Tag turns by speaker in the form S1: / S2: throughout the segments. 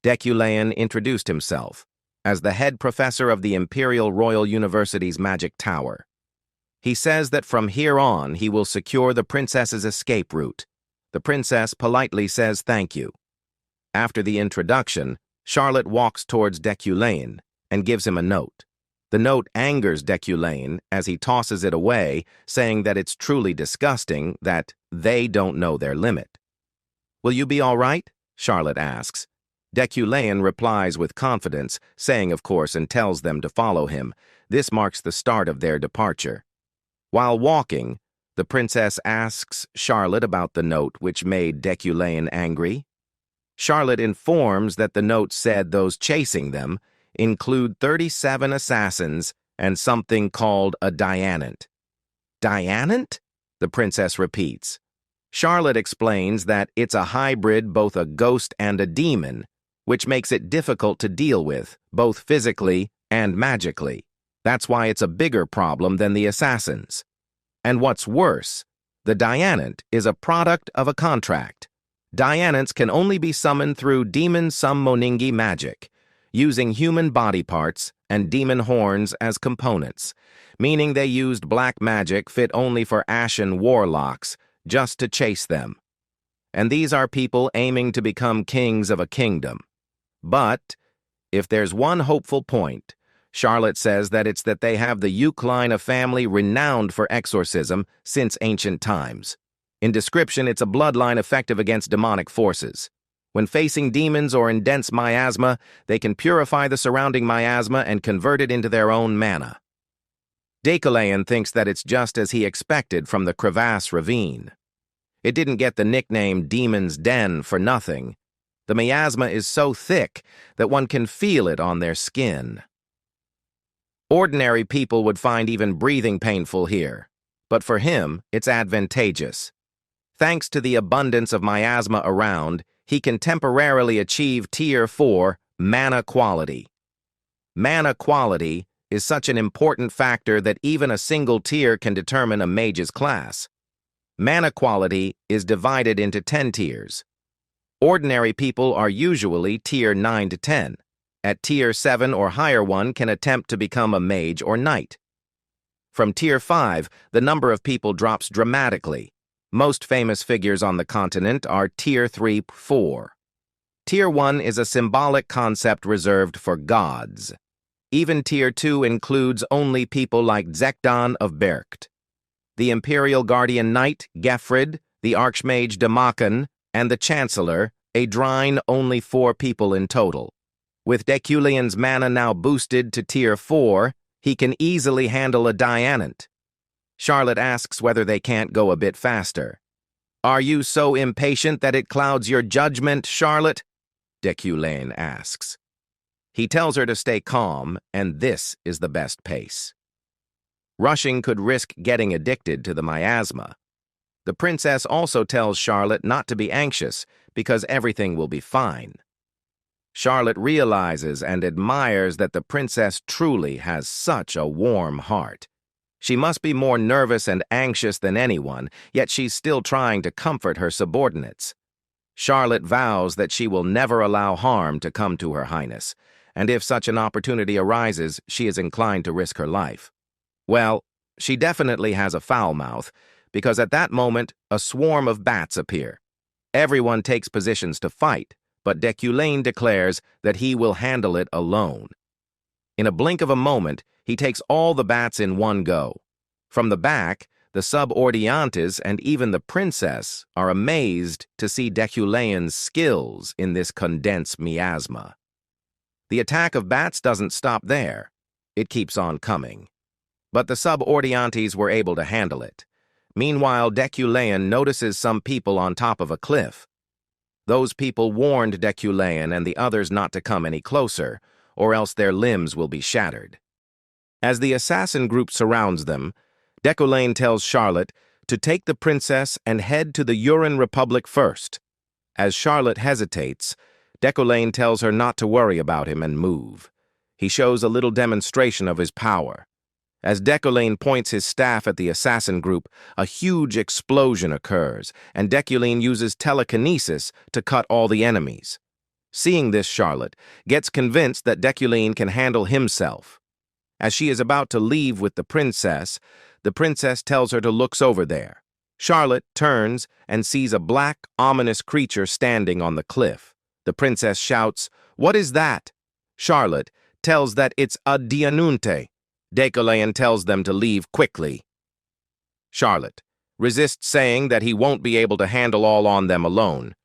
S1: Deculain introduced himself as the head professor of the Imperial Royal University's Magic Tower. He says that from here on he will secure the princess's escape route. The princess politely says thank you. After the introduction, Charlotte walks towards Deculain and gives him a note. The note angers Deculain as he tosses it away, saying that it's truly disgusting that they don't know their limit. "Will you be all right?" Charlotte asks. Deculain replies with confidence, saying of course, and tells them to follow him. This marks the start of their departure. While walking, the princess asks Charlotte about the note which made Deculain angry. Charlotte informs that the note said those chasing them include 37 assassins and something called a Dianant. "Dianant?" the princess repeats. Charlotte explains that it's a hybrid, both a ghost and a demon, which makes it difficult to deal with, both physically and magically. That's why it's a bigger problem than the assassins. And what's worse, the Dianant is a product of a contract. Dianants can only be summoned through demon summoningi magic, using human body parts and demon horns as components, meaning they used black magic fit only for ashen warlocks, just to chase them. And these are people aiming to become kings of a kingdom. But if there's one hopeful point, Charlotte says that it's that they have the Uke line of family renowned for exorcism since ancient times. In description, it's a bloodline effective against demonic forces. When facing demons or in dense miasma, they can purify the surrounding miasma and convert it into their own mana. Deculain thinks that it's just as he expected from the crevasse ravine. It didn't get the nickname Demon's Den for nothing. The miasma is so thick that one can feel it on their skin. Ordinary people would find even breathing painful here, but for him, it's advantageous. Thanks to the abundance of miasma around, he can temporarily achieve Tier 4 mana quality. Mana quality is such an important factor that even a single tier can determine a mage's class. Mana quality is divided into 10 tiers. Ordinary people are usually Tier 9 to 10. At Tier 7 or higher, one can attempt to become a mage or knight. From Tier 5, the number of people drops dramatically. Most famous figures on the continent are Tier 3-4. Tier 1 is a symbolic concept reserved for gods. Even Tier 2 includes only people like Zekdan of Berkt, the Imperial Guardian Knight, Gefrid, the Archmage Demakan, and the Chancellor, Adrine, only 4 people in total. With Deculain's mana now boosted to Tier 4, he can easily handle a Dianant. Charlotte asks whether they can't go a bit faster. "Are you so impatient that it clouds your judgment, Charlotte?" Deculain asks. He tells her to stay calm, and this is the best pace. Rushing could risk getting addicted to the miasma. The princess also tells Charlotte not to be anxious, because everything will be fine. Charlotte realizes and admires that the princess truly has such a warm heart. She must be more nervous and anxious than anyone, yet she's still trying to comfort her subordinates. Charlotte vows that she will never allow harm to come to Her Highness, and if such an opportunity arises, she is inclined to risk her life. Well, she definitely has a foul mouth, because at that moment, a swarm of bats appear. Everyone takes positions to fight, but Deculain declares that he will handle it alone. In a blink of a moment, he takes all the bats in one go. From the back, the subordiantes and even the princess are amazed to see Deculain's skills in this condensed miasma. The attack of bats doesn't stop there. It keeps on coming. But the subordiantes were able to handle it. Meanwhile, Deculain notices some people on top of a cliff. Those people warned Deculain and the others not to come any closer, or else their limbs will be shattered. As the assassin group surrounds them, Deculain tells Charlotte to take the princess and head to the Urin Republic first. As Charlotte hesitates, Deculain tells her not to worry about him and move. He shows a little demonstration of his power. As Deculain points his staff at the assassin group, a huge explosion occurs, and Deculain uses telekinesis to cut all the enemies. Seeing this, Charlotte gets convinced that Deculine can handle himself. As she is about to leave with the princess tells her to look over there. Charlotte turns and sees a black, ominous creature standing on the cliff. The princess shouts, "What is that?" Charlotte tells that it's a Dianant. Deculine tells them to leave quickly. Charlotte resists, saying that he won't be able to handle all on them alone.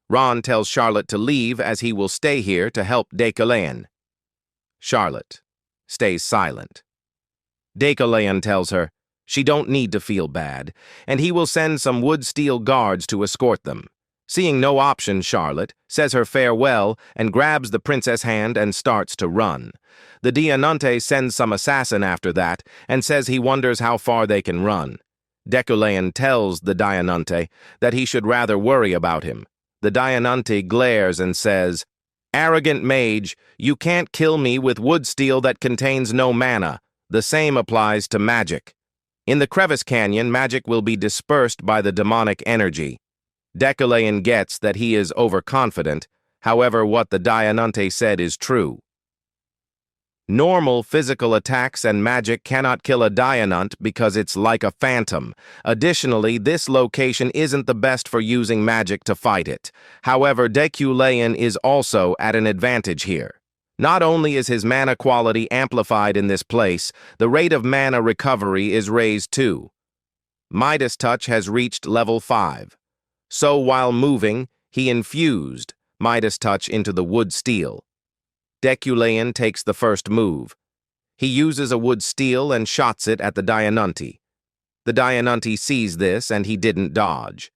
S1: Ron tells Charlotte to leave as he will stay here to help Deculine. Charlotte stays silent. Deculine tells her she don't need to feel bad, and he will send some wood-steel guards to escort them. Seeing no option, Charlotte says her farewell and grabs the princess' hand and starts to run. The Dianant sends some assassin after that and says he wonders how far they can run. Deculine tells the Dianant that he should rather worry about him. The Dianant glares and says, "Arrogant mage, you can't kill me with wood steel that contains no mana. The same applies to magic. In the crevice canyon, magic will be dispersed by the demonic energy." Deculine gets that he is overconfident, however what the Dianant said is true. Normal physical attacks and magic cannot kill a Dianant because it's like a phantom. Additionally, this location isn't the best for using magic to fight it. However, Deculine is also at an advantage here. Not only is his mana quality amplified in this place, the rate of mana recovery is raised too. Midas Touch has reached level 5. So while moving, he infused Midas Touch into the wood steel. Deculine takes the first move. He uses a wood steel and shots it at the Dianant. The Dianant sees this and he didn't dodge.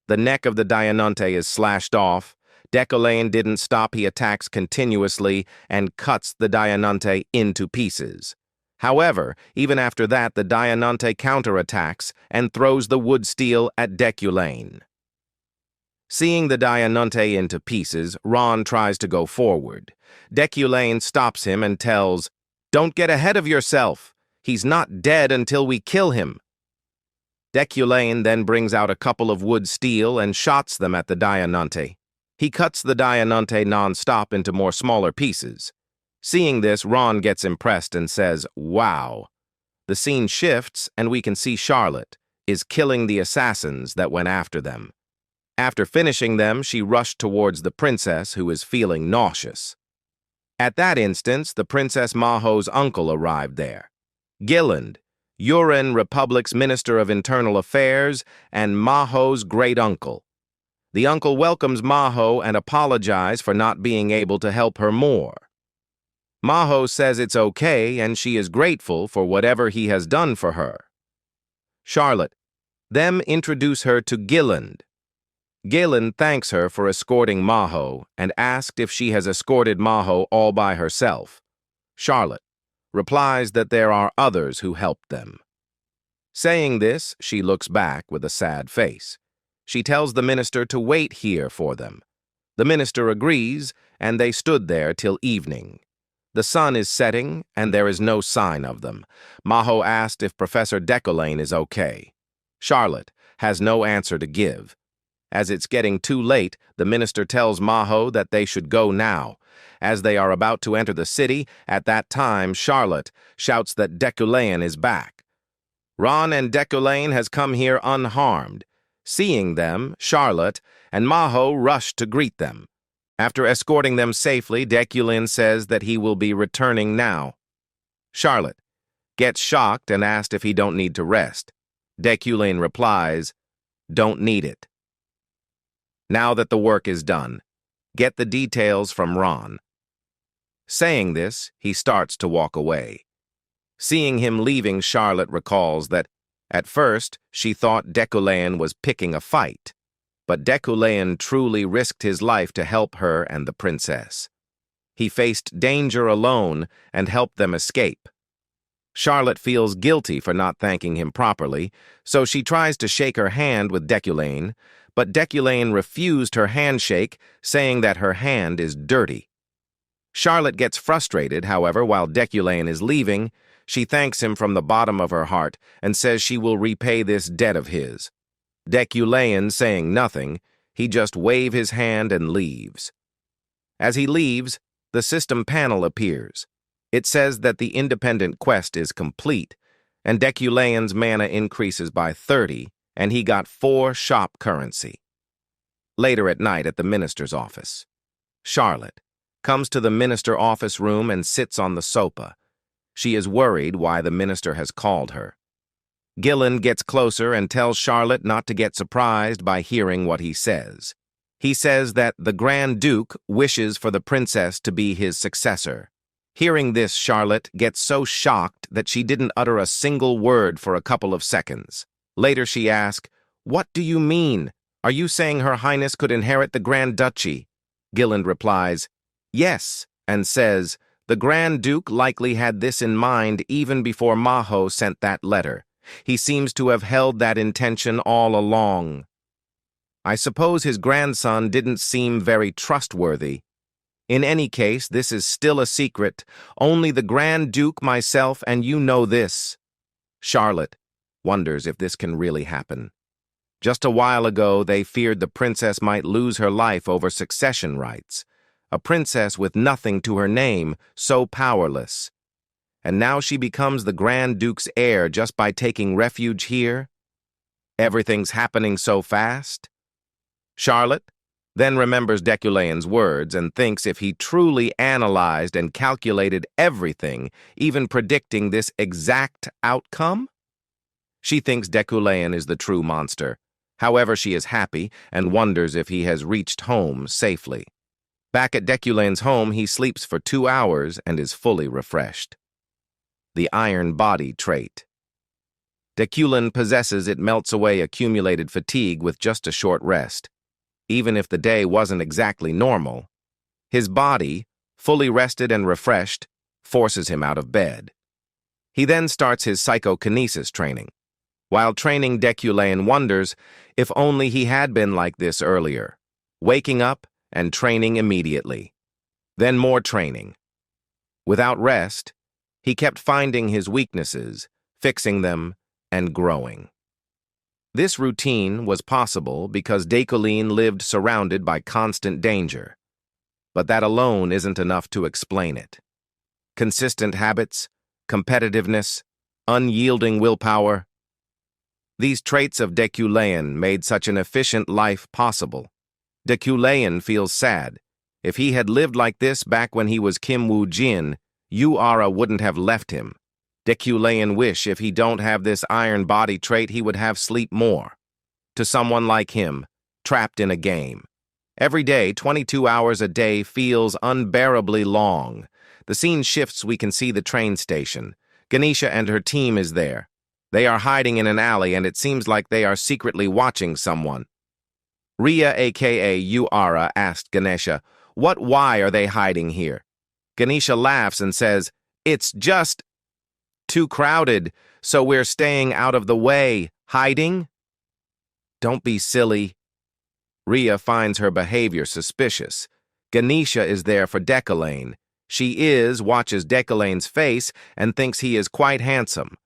S1: The neck of the Dianant is slashed off. Deculine didn't stop, he attacks continuously and cuts the Dianant into pieces. However, even after that, the Dianant counterattacks and throws the wood steel at Deculine. Seeing the Dianant into pieces, Ron tries to go forward. Deculine stops him and tells, "Don't get ahead of yourself. He's not dead until we kill him." Deculine then brings out a couple of wood steel and shots them at the Dianant. He cuts the Dianant non-stop into more smaller pieces. Seeing this, Ron gets impressed and says, "Wow." The scene shifts and we can see Charlotte is killing the assassins that went after them. After finishing them, she rushed towards the princess, who is feeling nauseous. At that instance, the Princess Maho's uncle arrived there. Gilland, Urin Republic's Minister of Internal Affairs, and Maho's great-uncle. The uncle welcomes Manhwa and apologizes for not being able to help her more. Manhwa says it's okay and she is grateful for whatever he has done for her. Charlotte then introduce her to Gilland. Gilland thanks her for escorting Manhwa and asked if she has escorted Manhwa all by herself. Charlotte replies that there are others who helped them. Saying this, she looks back with a sad face. She tells the minister to wait here for them. The minister agrees, and they stood there till evening. The sun is setting, and there is no sign of them. Manhwa asked if Professor Deculine is okay. Charlotte has no answer to give. As it's getting too late, the minister tells Manhwa that they should go now. As they are about to enter the city, at that time, Charlotte shouts that Deculine is back. Ron and Deculine has come here unharmed. Seeing them, Charlotte and Manhwa rush to greet them. After escorting them safely, Deculine says that he will be returning now. Charlotte gets shocked and asked if he don't need to rest. Deculine replies, "Don't need it." Now that the work is done, get the details from Ron. Saying this, he starts to walk away. Seeing him leaving, Charlotte recalls that, at first, she thought Deculine was picking a fight, but Deculine truly risked his life to help her and the princess. He faced danger alone and helped them escape. Charlotte feels guilty for not thanking him properly, so she tries to shake her hand with Deculine, but Deculine refused her handshake, saying that her hand is dirty. Charlotte gets frustrated, however, while Deculine is leaving. She thanks him from the bottom of her heart and says she will repay this debt of his. Deculine saying nothing, he just waves his hand and leaves. As he leaves, the system panel appears. It says that the independent quest is complete, and Deculane's mana increases by 30, and he got 4 shop currency. Later at night at the minister's office, Charlotte comes to the minister office room and sits on the sofa. She is worried why the minister has called her. Gillen gets closer and tells Charlotte not to get surprised by hearing what he says. He says that the Grand Duke wishes for the princess to be his successor. Hearing this, Charlotte gets so shocked that she didn't utter a single word for a couple of seconds. Later she asks, "What do you mean? Are you saying Her Highness could inherit the Grand Duchy?" Gillen replies, "Yes," and says, "The Grand Duke likely had this in mind even before Maho sent that letter. He seems to have held that intention all along. I suppose his grandson didn't seem very trustworthy. In any case, this is still a secret. Only the Grand Duke, myself, and you know this." Charlotte wonders if this can really happen. Just a while ago, they feared the princess might lose her life over succession rights. A princess with nothing to her name, so powerless. And now she becomes the Grand Duke's heir just by taking refuge here? Everything's happening so fast? Charlotte then remembers Deculane's words and thinks if he truly analyzed and calculated everything, even predicting this exact outcome? She thinks Deculane is the true monster. However, she is happy and wonders if he has reached home safely. Back at Deculane's home, he sleeps for 2 hours and is fully refreshed. The iron body trait. Deculane possesses it melts away accumulated fatigue with just a short rest. Even if the day wasn't exactly normal, his body, fully rested and refreshed, forces him out of bed. He then starts his psychokinesis training. While training, Deculane wonders if only he had been like this earlier, waking up and training immediately. Then more training. Without rest, he kept finding his weaknesses, fixing them, and growing. This routine was possible because Deculane lived surrounded by constant danger. But that alone isn't enough to explain it. Consistent habits, competitiveness, unyielding willpower. These traits of Deculane made such an efficient life possible. Deculane feels sad. If he had lived like this back when he was Kim Woo-jin, Yu-ara wouldn't have left him. Deculane wish if he don't have this iron body trait, he would have sleep more. To someone like him, trapped in a game. Every day, 22 hours a day feels unbearably long. The scene shifts, we can see the train station. Ganesha and her team is there. They are hiding in an alley and it seems like they are secretly watching someone. Ria aka Yu-ara asked Ganesha, why are they hiding here? Ganesha laughs and says, "It's just too crowded, so we're staying out of the way. Hiding?" "Don't be silly." Ria finds her behavior suspicious. Ganesha is there for Deculane. Watches Deculane's face and thinks he is quite handsome.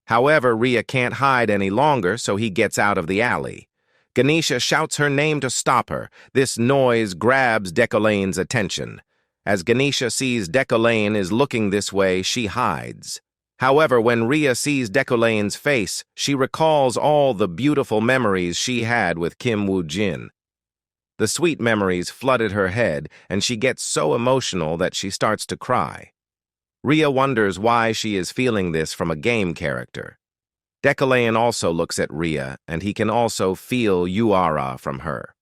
S1: However, Ria can't hide any longer, so he gets out of the alley. Ganesha shouts her name to stop her. This noise grabs Deculane's attention. As Ganesha sees Deculane is looking this way, she hides. However, when Ria sees Deculane's face, she recalls all the beautiful memories she had with Kim Woo-jin. The sweet memories flooded her head, and she gets so emotional that she starts to cry. Ria wonders why she is feeling this from a game character. Deculane also looks at Ria, and he can also feel Yu-ara from her.